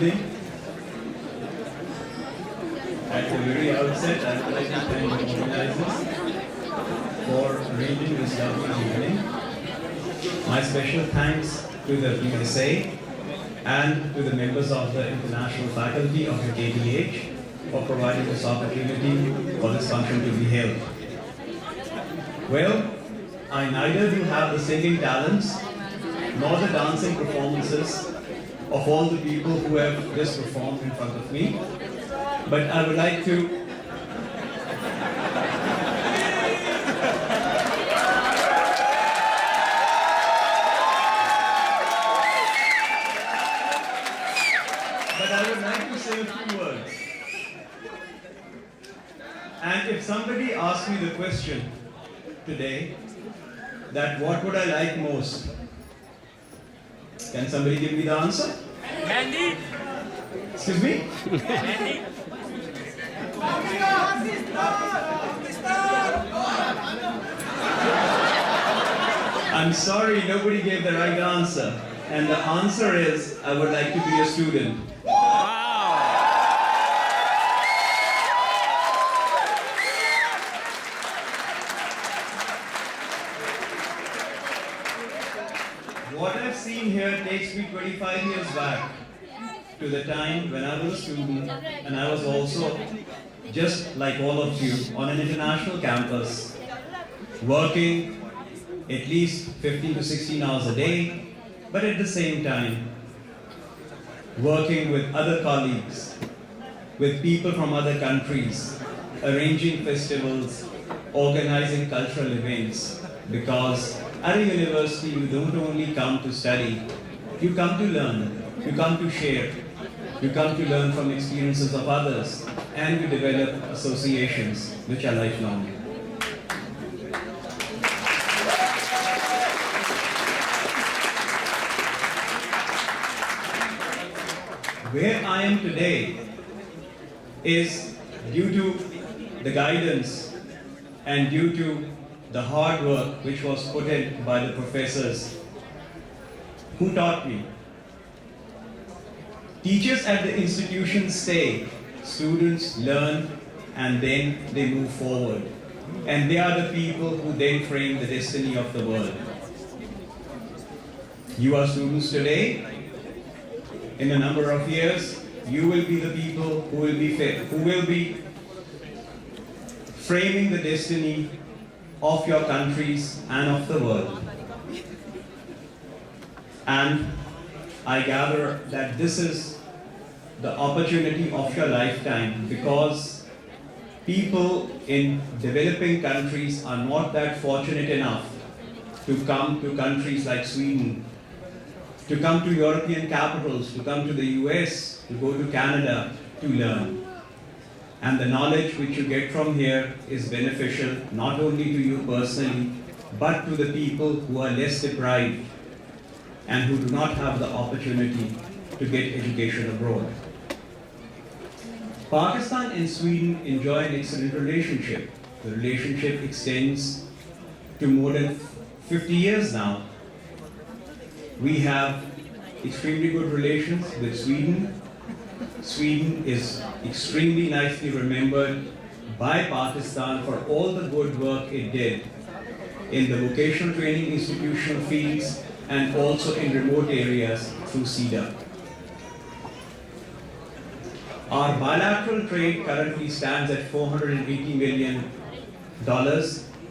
evening. At the very outset, I would like to thank the organizers for arranging this lovely evening. My special thanks to the PSA and to the members of the international faculty of the KTH for providing this opportunity for this function to be held. Well, I neither do have the singing talents nor the dancing performances of all the people who have just performed in front of me, but I would like to say a few words. And if somebody asks me the question today, that what would I like most? Can somebody give me the answer? Andy. Excuse me? Andy. I'm sorry, nobody gave the right answer. And the answer is, I would like to be a student. What I've seen here takes me 25 years back to the time when I was a student and I was also, just like all of you, on an international campus, working at least 15 to 16 hours a day, but at the same time, working with other colleagues, with people from other countries, arranging festivals, organizing cultural events, because at a university, you don't only come to study, you come to learn, you come to share, you come to learn from experiences of others, and you develop associations which are lifelong. Where I am today is due to the guidance and due to the hard work which was put in by the professors who taught me. Teachers at the institution stay, students learn, and then they move forward. And they are the people who then frame the destiny of the world. You are students today. In a number of years, you will be the people who will be framing the destiny of your countries and of the world. And I gather that this is the opportunity of your lifetime, because people in developing countries are not that fortunate enough to come to countries like Sweden, to come to European capitals, to come to the US, to go to Canada to learn. And the knowledge which you get from here is beneficial not only to you personally, but to the people who are less deprived and who do not have the opportunity to get education abroad. Pakistan and Sweden enjoy an excellent relationship. The relationship extends to more than 50 years now. We have extremely good relations with Sweden. Sweden is extremely nicely remembered by Pakistan for all the good work it did in the vocational training institutional fields and also in remote areas through CEDA. Our bilateral trade currently stands at $480 million,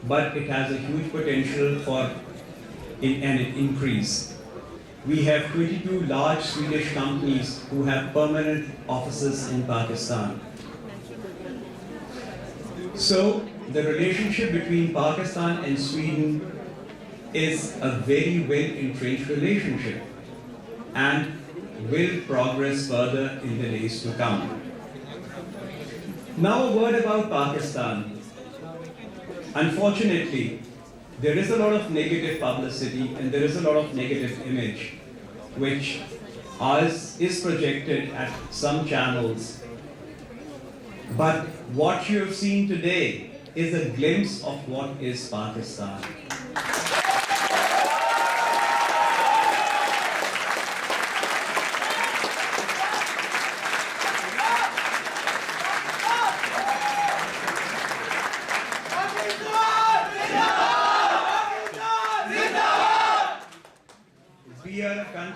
but it has a huge potential for an increase. We have 22 large Swedish companies who have permanent offices in Pakistan. So the relationship between Pakistan and Sweden is a very well-entrenched relationship and will progress further in the days to come. Now a word about Pakistan. Unfortunately, there is a lot of negative publicity and there is a lot of negative image which is projected at some channels. But what you have seen today is a glimpse of what is Pakistan.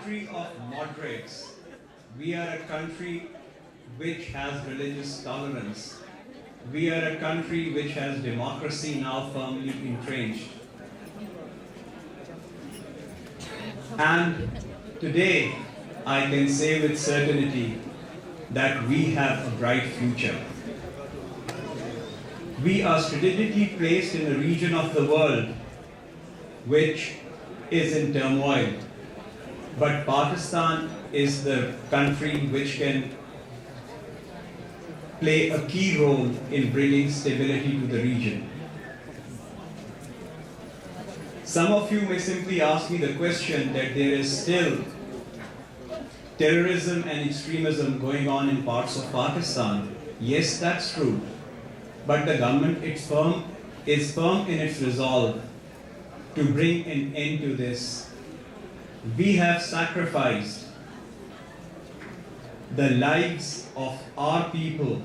country of moderates. We are a country which has religious tolerance. We are a country which has democracy now firmly entrenched. And today, I can say with certainty that we have a bright future. We are strategically placed in a region of the world which is in turmoil. But Pakistan is the country which can play a key role in bringing stability to the region. Some of you may simply ask me the question that there is still terrorism and extremism going on in parts of Pakistan. Yes, that's true. But the government is firm in its resolve to bring an end to this. We have sacrificed the lives of our people.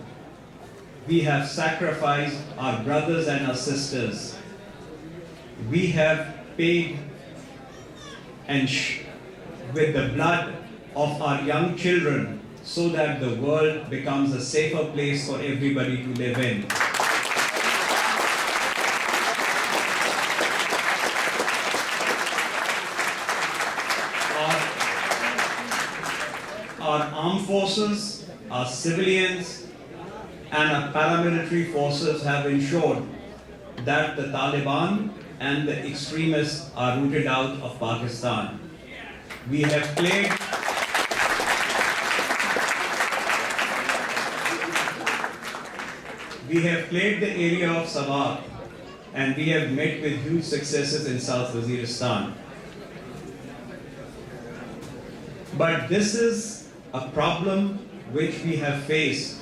We have sacrificed our brothers and our sisters. We have paid with the blood of our young children so that the world becomes a safer place for everybody to live in. Our armed forces, our civilians, and our paramilitary forces have ensured that the Taliban and the extremists are rooted out of Pakistan. We have played the area of Sawat, and we have met with huge successes in South Waziristan. But this is a problem which we have faced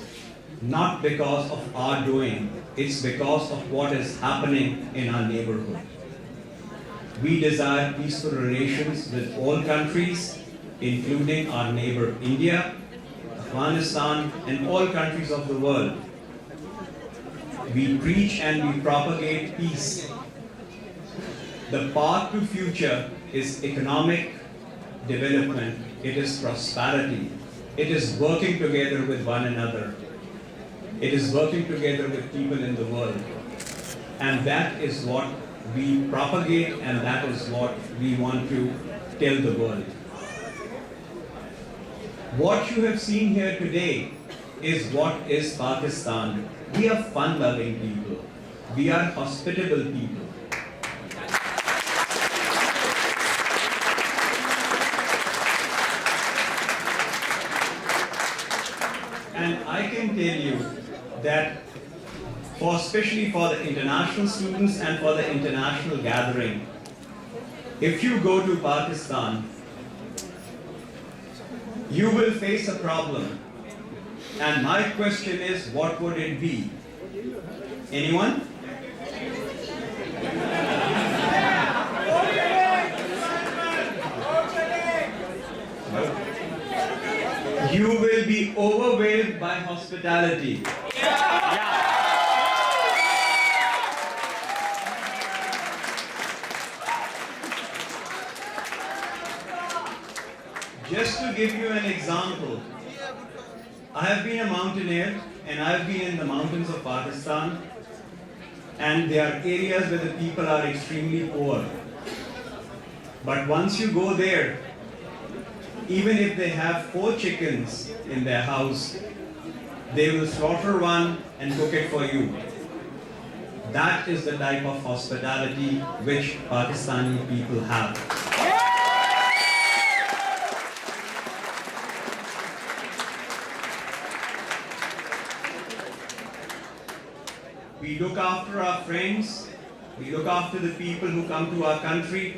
not because of our doing, it's because of what is happening in our neighborhood. We desire peaceful relations with all countries, including our neighbor India, Afghanistan, and all countries of the world. We preach and we propagate peace. The path to future is economic development, it is prosperity, it is working together with one another. It is working together with people in the world. And that is what we propagate, and that is what we want to tell the world. What you have seen here today is what is Pakistan. We are fun-loving people. We are hospitable people. And I can tell you that especially for the international students and for the international gathering, if you go to Pakistan, you will face a problem. And my question is, what would it be? Anyone? You will be overwhelmed by hospitality. Just to give you an example, I have been a mountaineer and I have been in the mountains of Pakistan, and there are areas where the people are extremely poor. But once you go there, even if they have 4 chickens in their house, they will slaughter one and cook it for you. That is the type of hospitality which Pakistani people have. We look after our friends, we look after the people who come to our country,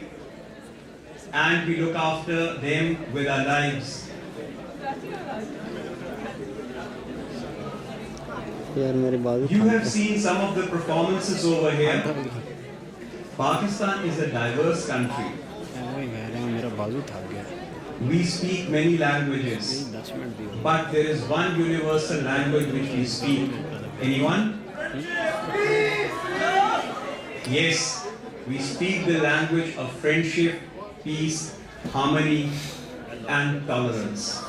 and we look after them with our lives. You have seen some of the performances over here. Pakistan is a diverse country. We speak many languages, but there is one universal language which we speak. Anyone? Yes, we speak the language of friendship, peace, harmony, and tolerance.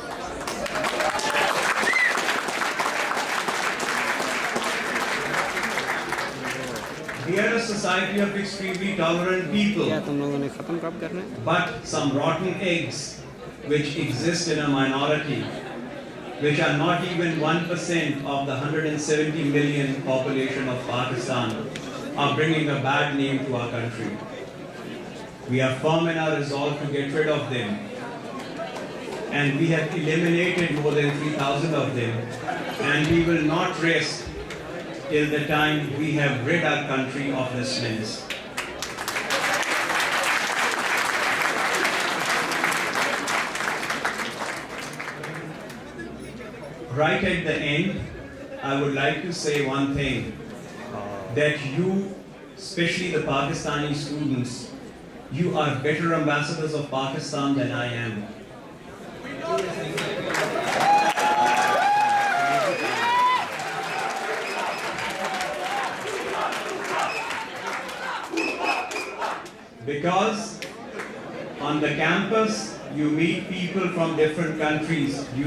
We are a society of extremely tolerant people, क्या तुम लोगों ने खत्म कब करना है? but some rotten eggs which exist in a minority, which are not even 1% of the 170 million population of Pakistan, are bringing a bad name to our country. We are firm in our resolve to get rid of them, and we have eliminated more than 3,000 of them, and we will not rest till the time we have rid our country of this menace. Right at the end, I would like to say one thing, that you, especially the Pakistani students, you are better ambassadors of Pakistan than I am. Because on the campus, you meet people from different countries. You